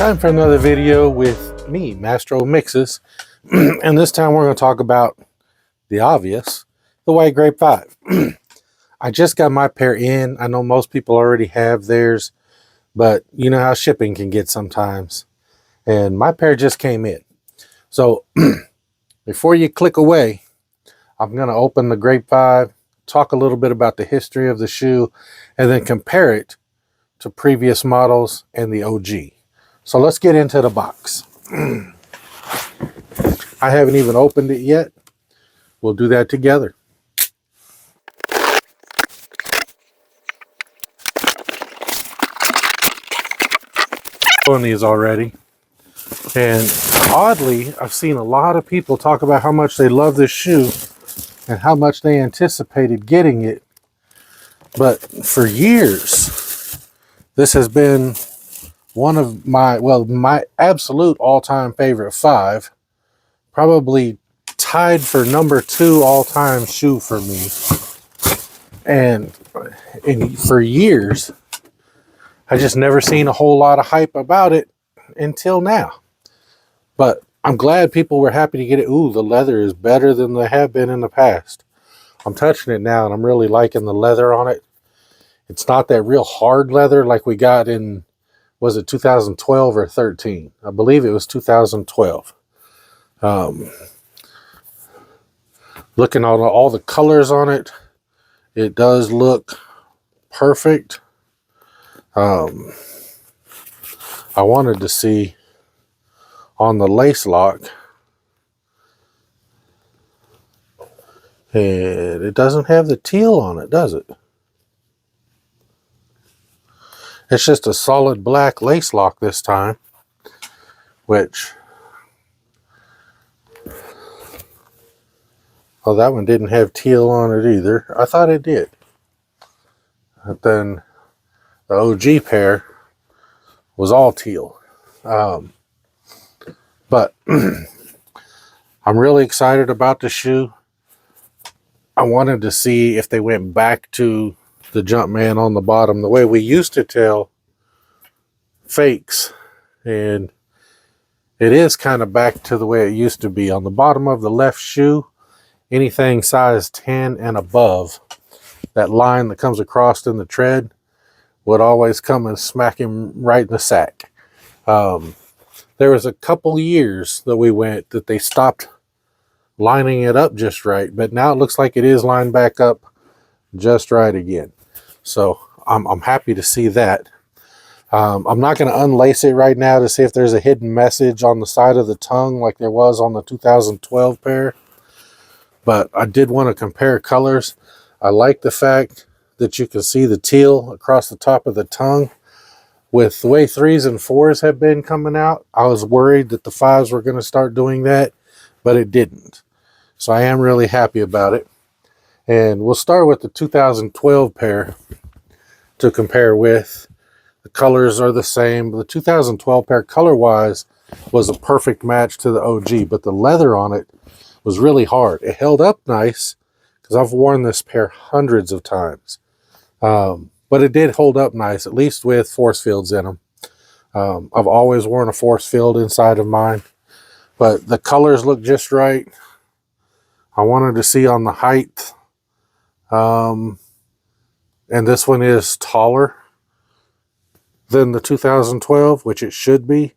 Time for another video with me, Mastro Mixes. And this time we're going to talk about the obvious, the White Grape 5. I just got my pair in. I know most people already have theirs, but you know how shipping can get sometimes. And my pair just came in. So before you click away, I'm going to open the Grape 5, talk a little bit about the history of the shoe, and then compare it to previous models and the OG. So let's get into the box. I haven't even opened it yet. We'll do that together. On these already. And oddly, I've seen a lot of people talk about how much they love this shoe and how much they anticipated getting it. But for years, this has been one of my absolute all-time favorite 5, probably tied for number 2 all-time shoe for me. And for years, I just never seen a whole lot of hype about it until now. But I'm glad people were happy to get it. Ooh, the leather is better than they have been in the past. I'm touching it now and I'm really liking the leather on it. It's not that real hard leather like we got in, was it 2012 or 13? I believe it was 2012. Looking at all the colors on it, it does look perfect. I wanted to see on the lace lock, and it doesn't have the teal on it, does it? It's just a solid black lace lock this time, which, oh, that one didn't have teal on it either. I thought it did. But then the OG pair was all teal. But I'm really excited about the shoe. I wanted to see if they went back to the Jumpman on the bottom, the way we used to tell fakes. And it is kind of back to the way it used to be. On the bottom of the left shoe, anything size 10 and above, that line that comes across in the tread would always come and smack him right in the sack. There was a couple years that we went that they stopped lining it up just right, but now it looks like it is lined back up just right again. So I'm happy to see that. I'm not going to unlace it right now to see if there's a hidden message on the side of the tongue like there was on the 2012 pair. But I did want to compare colors. I like the fact that you can see the teal across the top of the tongue. With the way 3s and 4s have been coming out, I was worried that the 5s were going to start doing that, but it didn't. So I am really happy about it. And we'll start with the 2012 pair to compare with. The colors are the same. The 2012 pair, color-wise, was a perfect match to the OG, but the leather on it was really hard. It held up nice, because I've worn this pair hundreds of times. But it did hold up nice, at least with force fields in them. I've always worn a force field inside of mine, but the colors look just right. I wanted to see on the height. And this one is taller than the 2012, which it should be,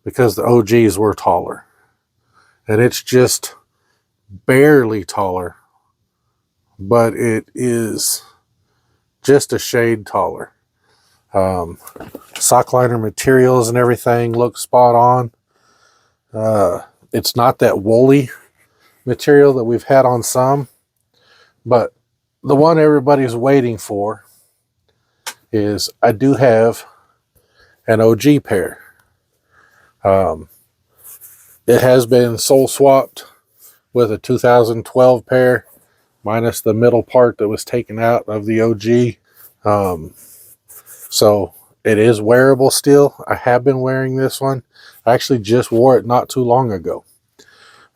because the OGs were taller. And it's just barely taller, but it is just a shade taller. Sock liner materials and everything look spot on. It's not that woolly material that we've had on some, but the one everybody's waiting for is I do have an OG pair. It has been sole swapped with a 2012 pair, minus the middle part that was taken out of the OG. So it is wearable still. I have been wearing this one. I actually just wore it not too long ago.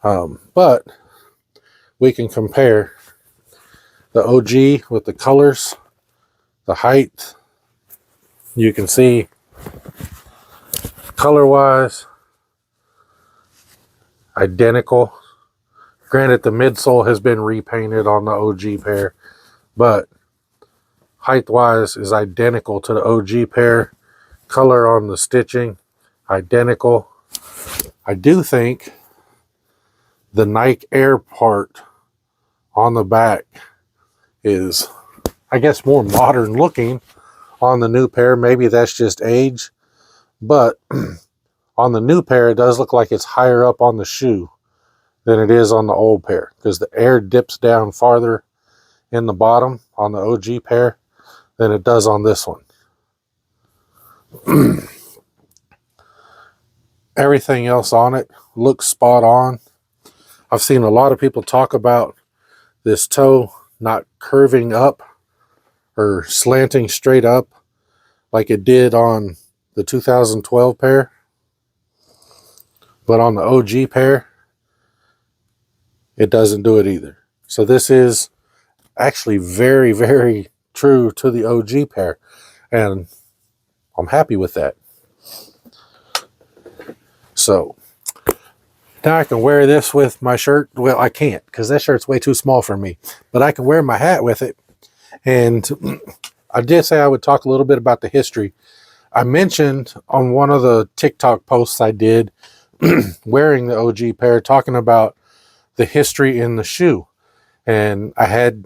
But we can compare the OG with the colors, the height. You can see Color-wise, identical. Granted, the midsole has been repainted on the OG pair, but height-wise is identical to the OG pair. Color on the stitching, identical. I do think the Nike Air part on the back is, I guess, more modern looking on the new pair. Maybe that's just age, but on the new pair, it does look like it's higher up on the shoe than it is on the old pair, because the air dips down farther in the bottom on the OG pair than it does on this one. Everything else on it looks spot on. I've seen a lot of people talk about this toe not curving up or slanting straight up like it did on the 2012 pair, but on the OG pair it doesn't do it either. So this is actually very, very true to the OG pair, and I'm happy with that. So now I can wear this with my shirt. Well, I can't, because that shirt's way too small for me, but I can wear my hat with it. And I did say I would talk a little bit about the history. I mentioned on one of the TikTok posts I did wearing the OG pair, talking about the history in the shoe. And I had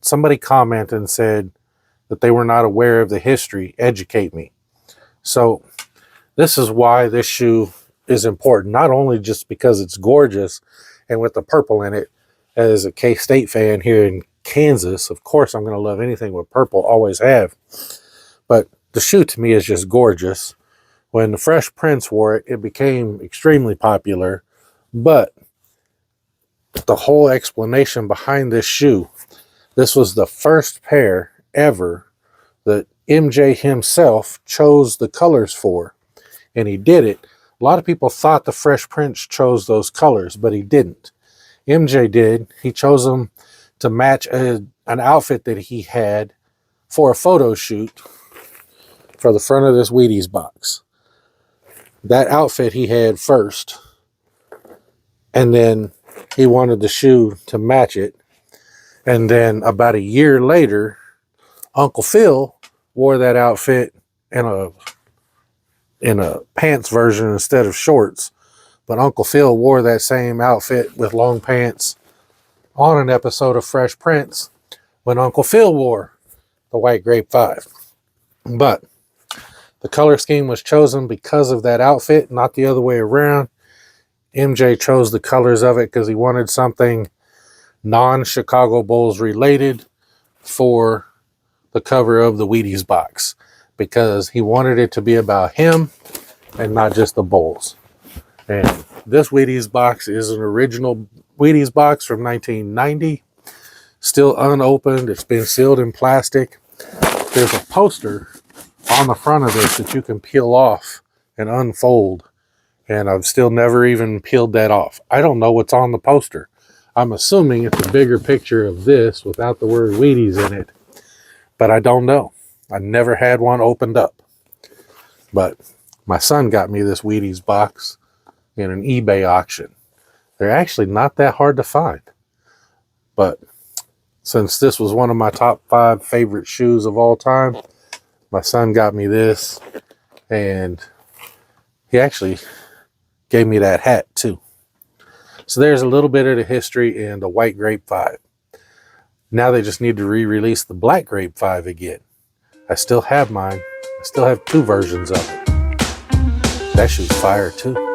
somebody comment and said that they were not aware of the history. Educate me. So this is why this shoe is important, not only just because it's gorgeous and with the purple in it. As a K-State fan here in Kansas, of course I'm going to love anything with purple, always have. But the shoe to me is just gorgeous. When the Fresh Prince wore it, it became extremely popular. But the whole explanation behind this shoe, this was the first pair ever that MJ himself chose the colors for. And he did it. A lot of people thought the Fresh Prince chose those colors, but he didn't. MJ did. He chose them to match an outfit that he had for a photo shoot for the front of this Wheaties box. That outfit he had first, and then he wanted the shoe to match it. And then about a year later, Uncle Phil wore that outfit in a pants version instead of shorts. But Uncle Phil wore that same outfit with long pants on an episode of Fresh Prince when Uncle Phil wore the white grape 5. But the color scheme was chosen because of that outfit, not the other way around. MJ chose the colors of it because he wanted something non-Chicago Bulls related for the cover of the Wheaties box, because he wanted it to be about him and not just the Bulls. And this Wheaties box is an original Wheaties box from 1990, still unopened. It's been sealed in plastic. There's a poster on the front of this that you can peel off and unfold, and I've still never even peeled that off. I don't know what's on the poster. I'm assuming it's a bigger picture of this without the word Wheaties in it, but I don't know. I never had one opened up. But my son got me this Wheaties box in an eBay auction. They're actually not that hard to find. But since this was one of my top 5 favorite shoes of all time, my son got me this, and he actually gave me that hat too. So there's a little bit of the history in the white grape 5. Now they just need to re-release the black grape 5 again. I still have mine. I still have 2 versions of it. That shoe's fire too.